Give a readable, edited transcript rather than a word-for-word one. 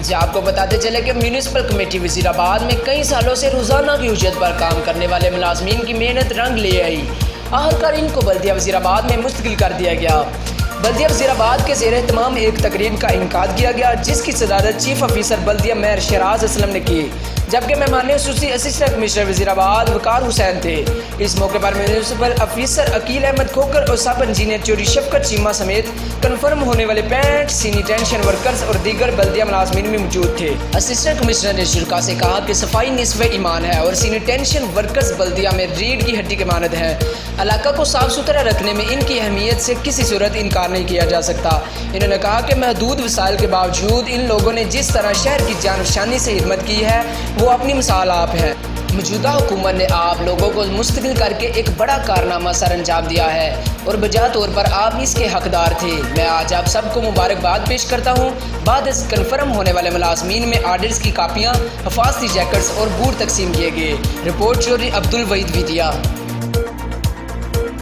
جی آپ کو بتاتے چلے کہ میونسپل کمیٹی وزیرآباد میں کئی سالوں سے روزانہ کی اجرت پر کام کرنے والے ملازمین کی محنت رنگ لے آئی۔ آخرکار ان کو بلدیہ وزیرآباد میں منتقل کر دیا گیا۔ بلدیہ وزیرآباد کے زیر اہتمام ایک تقریب کا انعقاد کیا گیا، جس کی صدارت چیف آفیسر بلدیہ میئر شیراز اسلم نے کی، جبکہ مہمان خصوصی اسسٹنٹ کمشنر وزیرآباد وقار حسین تھے۔ اس موقع پر میونسپل آفیسر عقیل احمد کھوکر اور سب انجینئر چوری شفقت چیمہ سمیت کنفرم ہونے والے 65 سینیٹیشن ورکرز اور دیگر بلدیہ ملازمین بھی موجود تھے۔ اسسٹنٹ کمشنر نے شرکاء سے کہا کہ صفائی نصف ایمان ہے اور سینیٹیشن ورکرز بلدیہ میں ریڑھ کی ہڈی کے مانند ہیں۔ علاقہ کو صاف ستھرا رکھنے میں ان کی اہمیت سے کسی صورت انکار نہیں کیا جا سکتا۔ انہوں نے کہا کہ محدود وسائل کے باوجود ان لوگوں نے جس طرح شہر کی جان افشانی سے خدمت کی ہے وہ اپنی مثال آپ ہے۔ موجودہ حکومت نے آپ لوگوں کو مستقل کر کے ایک بڑا کارنامہ سر انجام دیا ہے اور بجا طور پر آپ اس کے حقدار تھے۔ میں آج آپ سب کو مبارکباد پیش کرتا ہوں۔ بعد از کنفرم ہونے والے ملازمین میں آرڈرز کی کاپیاں، حفاظتی جیکٹس اور بوٹ تقسیم کیے گئے۔ رپورٹ چوری عبدالوحید ویدیا۔